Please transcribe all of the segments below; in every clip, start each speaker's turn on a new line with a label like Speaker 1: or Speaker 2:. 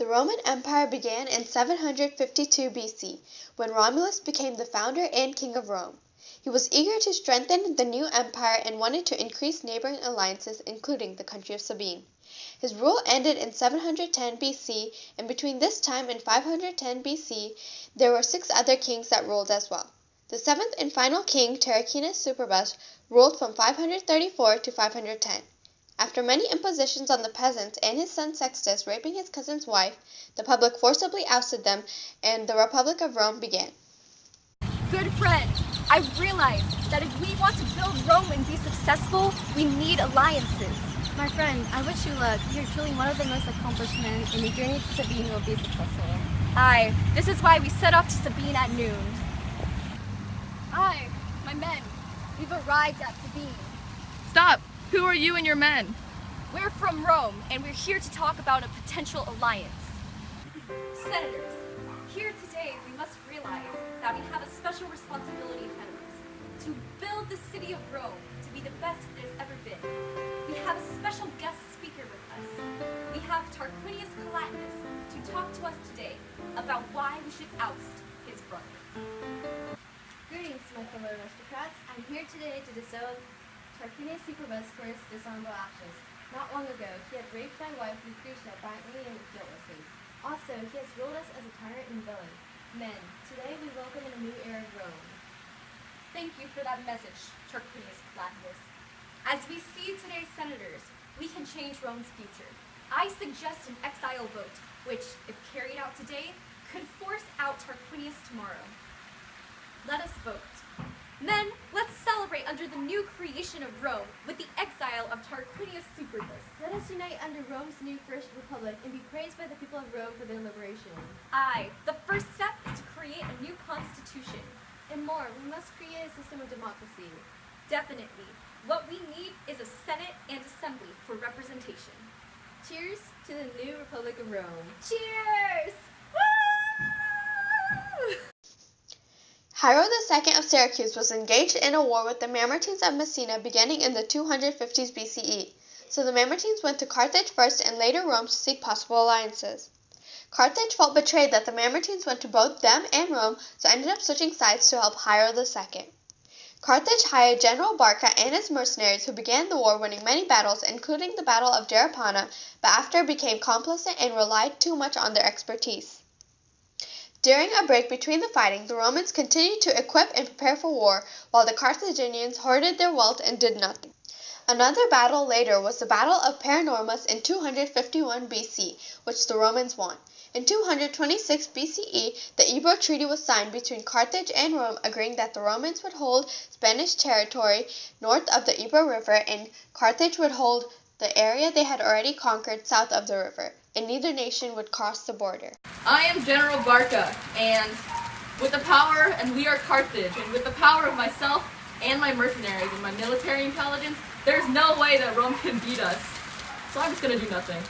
Speaker 1: The Roman Empire began in 752 BC, when Romulus became the founder and king of Rome. He was eager to strengthen the new empire and wanted to increase neighboring alliances, including the country of Sabine. His rule ended in 710 BC, and between this time and 510 BC, there were 6 other kings that ruled as well. The 7th and final king, Tarquinius Superbus, ruled from 534 to 510. After many impositions on the peasants and his son Sextus raping his cousin's wife, the public forcibly ousted them, and the Republic of Rome began.
Speaker 2: Good friend, I realize that if we want to build Rome and be successful, we need alliances.
Speaker 3: My friend, I wish you luck. You're truly one of the most accomplished men, and your journey to Sabine will be successful.
Speaker 2: Aye, this is why we set off to Sabine at noon. Aye, my men, we've arrived at Sabine.
Speaker 4: Stop! Who are you and your men?
Speaker 2: We're from Rome, and we're here to talk about a potential alliance. Senators, here today we must realize that we have a special responsibility ahead of us, to build the city of Rome to be the best it has ever been. We have a special guest speaker with us. We have Tarquinius Collatinus to talk to us today about why we should oust his brother.
Speaker 3: Greetings, my fellow aristocrats. I'm here today to disown Tarquinius Superbus for his dishonorable actions. Not long ago, he had raped my wife Lucretia violently and guiltlessly. Also, he has ruled us as a tyrant and villain. Men, today we welcome in a new era of Rome.
Speaker 2: Thank you for that message, Tarquinius Collatinus. As we see today's senators, we can change Rome's future. I suggest an exile vote, which, if carried out today, could force out Tarquinius tomorrow. Let us vote. Men, let's celebrate under the new creation of Rome with the exile of Tarquinius Superbus.
Speaker 3: Let us unite under Rome's new First Republic and be praised by the people of Rome for their liberation.
Speaker 2: Aye, the first step is to create a new constitution.
Speaker 3: And more, we must create a system of democracy.
Speaker 2: Definitely. What we need is a Senate and Assembly for representation.
Speaker 3: Cheers to the new Republic of Rome.
Speaker 2: Cheers! Woo!
Speaker 1: Hiero II of Syracuse was engaged in a war with the Mamertines of Messina beginning in the 250s BCE, so the Mamertines went to Carthage first and later Rome to seek possible alliances. Carthage felt betrayed that the Mamertines went to both them and Rome, so ended up switching sides to help Hiero II. Carthage hired General Barca and his mercenaries, who began the war, winning many battles, including the Battle of Drepana, but after became complicit and relied too much on their expertise. During a break between the fighting, the Romans continued to equip and prepare for war, while the Carthaginians hoarded their wealth and did nothing. Another battle later was the Battle of Paranormus in 251 BC, which the Romans won. In 226 BCE, the Ebro Treaty was signed between Carthage and Rome, agreeing that the Romans would hold Spanish territory north of the Ebro River, and Carthage would hold the area they had already conquered south of the river, and neither nation would cross the border.
Speaker 4: I am General Barca, and with the power, and we are Carthage, and with the power of myself and my mercenaries and my military intelligence, there's no way that Rome can beat us. So I'm just gonna do nothing.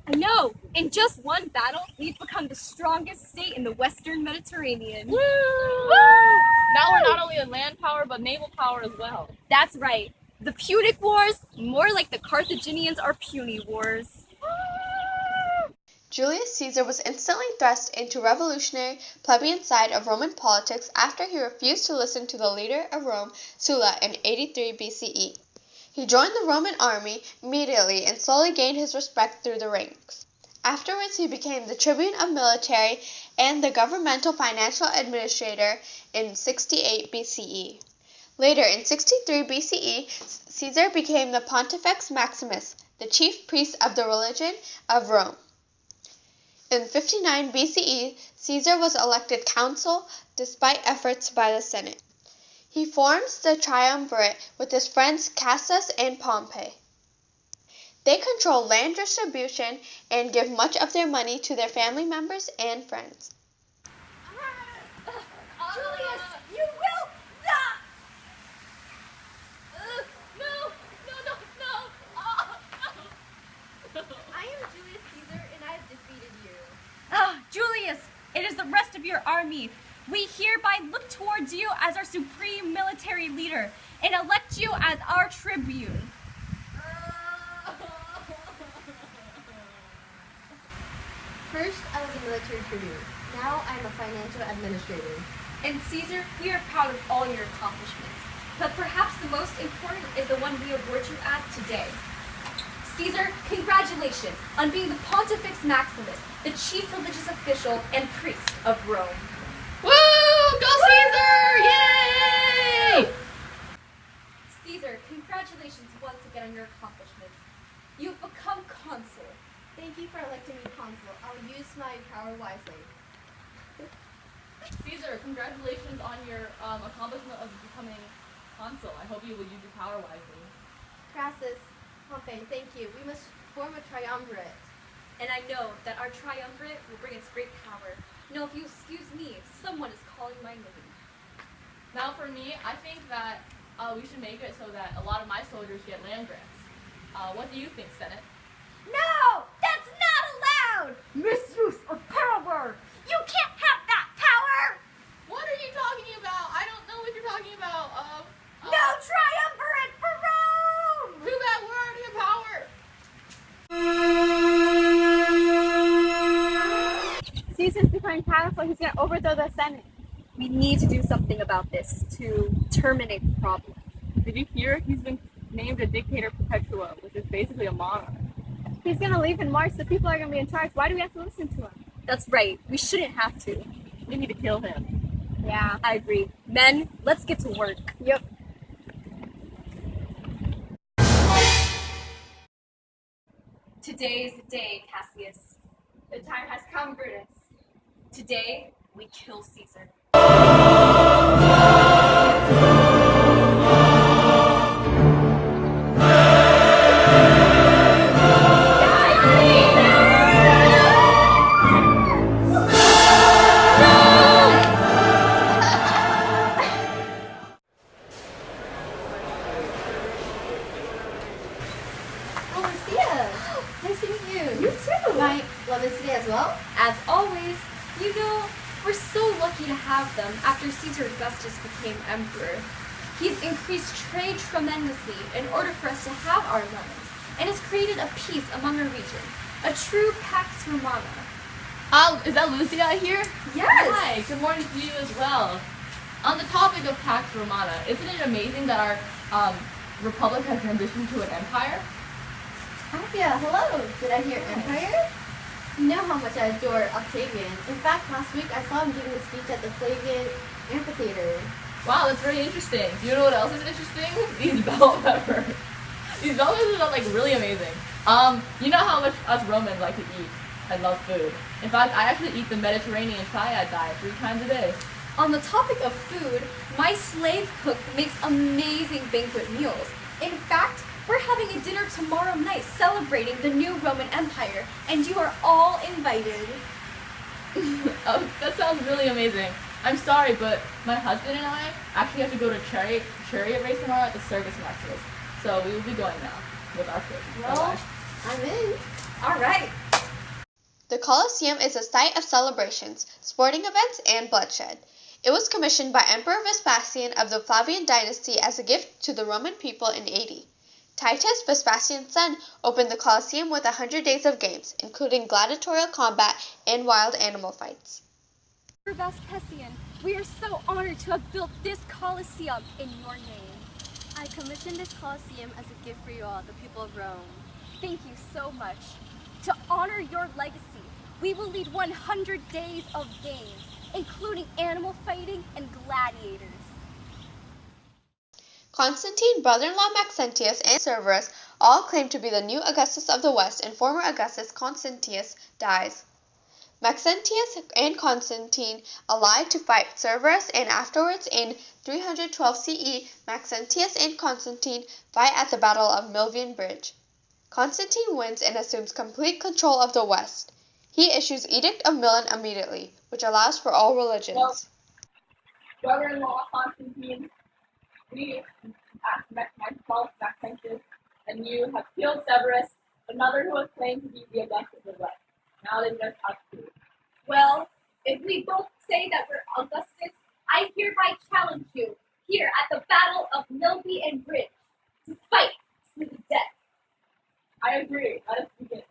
Speaker 2: I know! In just one battle, we've become the strongest state in the Western Mediterranean.
Speaker 4: Woo! Woo! Now we're not only in land power, but naval power as well.
Speaker 2: That's right. The Punic Wars, more like the Carthaginians' are puny wars.
Speaker 1: Julius Caesar was instantly thrust into revolutionary plebeian side of Roman politics after he refused to listen to the leader of Rome, Sulla, in 83 BCE. He joined the Roman army immediately and slowly gained his respect through the ranks. Afterwards, he became the tribune of military and the governmental financial administrator in 68 BCE. Later, in 63 BCE, Caesar became the Pontifex Maximus, the chief priest of the religion of Rome. In 59 BCE, Caesar was elected consul despite efforts by the Senate. He forms the triumvirate with his friends Cassus and Pompey. They control land distribution and give much of their money to their family members and friends.
Speaker 2: Julius, you will die! No!
Speaker 3: I am Julius Caesar, and I have defeated
Speaker 2: hereby look towards you as our supreme military leader and elect you as our tribune.
Speaker 3: First, I was a military tribune. Now I am a financial administrator.
Speaker 2: And Caesar, we are proud of all your accomplishments, but perhaps the most important is the one we award you as today. Caesar, congratulations on being the Pontifex Maximus, the chief religious official and priest of Rome.
Speaker 4: Woo! Go Caesar! Yay!
Speaker 2: Caesar, congratulations once again on your accomplishments. You've become consul.
Speaker 3: Thank you for electing me consul. I will use my power wisely.
Speaker 4: Caesar, congratulations on your accomplishment of becoming consul. I hope you will use your power wisely.
Speaker 3: Crassus, Pompey, thank you. We must form a triumvirate.
Speaker 2: And I know that our triumvirate will bring us great power. Now, if you excuse me, someone is calling my name.
Speaker 4: Now for me, I think that we should make it so that a lot of my soldiers get land grants. What do you think, Senate?
Speaker 2: No! That's not allowed! Misuse of power! You can't have that power!
Speaker 4: What are you talking about? I don't know what you're talking about.
Speaker 2: No triumvirate for Rome!
Speaker 4: Who that word? Your power!
Speaker 5: Caesar's becoming powerful. He's going to overthrow the Senate.
Speaker 2: We need to do something about this to terminate the problem.
Speaker 5: Did you hear? He's been named a dictator perpetua, which is basically a monarch. He's going to leave in March. The people are going to be in charge. Why do we have to listen to him?
Speaker 2: That's right. We shouldn't have to.
Speaker 5: We need to kill him. Yeah.
Speaker 2: I agree. Men, let's get to work.
Speaker 5: Yep.
Speaker 2: Today is the day, Cassius.
Speaker 5: The time has come, Brutus.
Speaker 2: Today, we kill Caesar.
Speaker 3: Oh, Lucia! Nice to meet you.
Speaker 2: You too.
Speaker 3: My love is today as well.
Speaker 2: As always, you know, we're so lucky to have them after Caesar Augustus became emperor. He's increased trade tremendously in order for us to have our lemons, and has created a peace among our region, a true Pax Romana.
Speaker 4: Is that Lucia here?
Speaker 2: Yes!
Speaker 4: Hi, good morning to you as well. On the topic of Pax Romana, isn't it amazing that our republic has transitioned to an empire?
Speaker 3: Yeah, hello. Did I hear empire? You know how much I adore Octavian. In fact, last week I saw him giving a speech at the Flavian Amphitheater.
Speaker 4: Wow, that's very interesting. Do you know what else is interesting? These bell peppers. These bell peppers are like really amazing. You know how much us Romans like to eat. I love food. In fact, I actually eat the Mediterranean triad diet 3 times a day.
Speaker 2: On the topic of food, my slave cook makes amazing banquet meals. In fact, we're having a dinner tomorrow night celebrating the new Roman Empire, and you are all invited.
Speaker 4: Oh, that sounds really amazing. I'm sorry, but my husband and I actually have to go to chariot race tomorrow at the Circus Maximus. So we will be going now with our food.
Speaker 3: Well,
Speaker 4: Bye-bye.
Speaker 3: I'm in.
Speaker 2: All right.
Speaker 1: The Colosseum is a site of celebrations, sporting events, and bloodshed. It was commissioned by Emperor Vespasian of the Flavian dynasty as a gift to the Roman people in 80. Titus, Vespasian's son, opened the Colosseum with 100 days of games, including gladiatorial combat and wild animal fights.
Speaker 2: Emperor Vespasian, we are so honored to have built this Colosseum in your name.
Speaker 3: I commissioned this Colosseum as a gift for you all, the people of Rome.
Speaker 2: Thank you so much. To honor your legacy, we will lead 100 days of games, including animal fighting and gladiators.
Speaker 1: Constantine, brother-in-law Maxentius, and Severus all claim to be the new Augustus of the West, and former Augustus Constantius dies. Maxentius and Constantine allied to fight Severus, and afterwards in 312 CE, Maxentius and Constantine fight at the Battle of Milvian Bridge. Constantine wins and assumes complete control of the West. He issues Edict of Milan immediately, which allows for all religions.
Speaker 4: Brother-in-law Constantine, we myself, Maxentius, and you have killed Severus, another who was claimed to be the Augustus of the West. Now they just us two.
Speaker 2: Well, if we don't say that we're Augustus, I hereby challenge you here at the Battle of Milby and Bridge to fight to the death.
Speaker 4: I agree. Let us begin.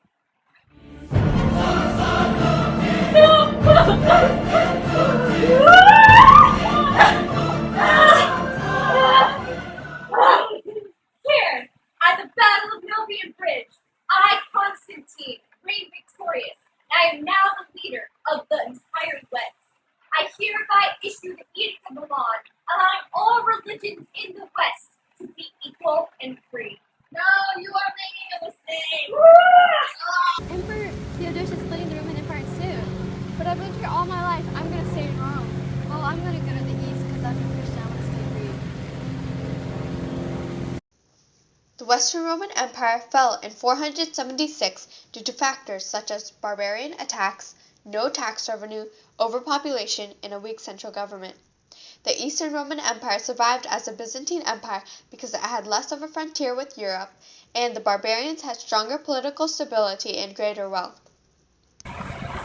Speaker 2: Here, at the Battle of Milby and Bridge, I, Constantine, reign victorious, and I am now the leader of the entire West. I hereby issue the Edict of Milan, allowing all religions in the West to be equal and free.
Speaker 4: No, you are making a mistake.
Speaker 3: Emperor Theodosius is splitting the Roman Empire soon. But I've lived here all my life. I'm going to stay in Rome. Well, I'm going to go to the east because I'm a Christian. I want to stay free.
Speaker 1: The Western Roman Empire fell in 476 due to factors such as barbarian attacks, no tax revenue, overpopulation, and a weak central government. The Eastern Roman Empire survived as a Byzantine empire because it had less of a frontier with Europe, and the barbarians had stronger political stability and greater wealth.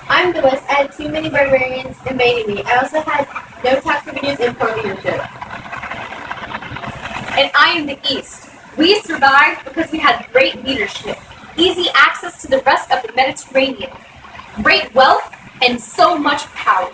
Speaker 3: I'm the West. I had too many barbarians invading me. I also had no tax revenues and poor leadership.
Speaker 2: And I am the East. We survived because we had great leadership, easy access to the rest of the Mediterranean, great wealth, and so much power.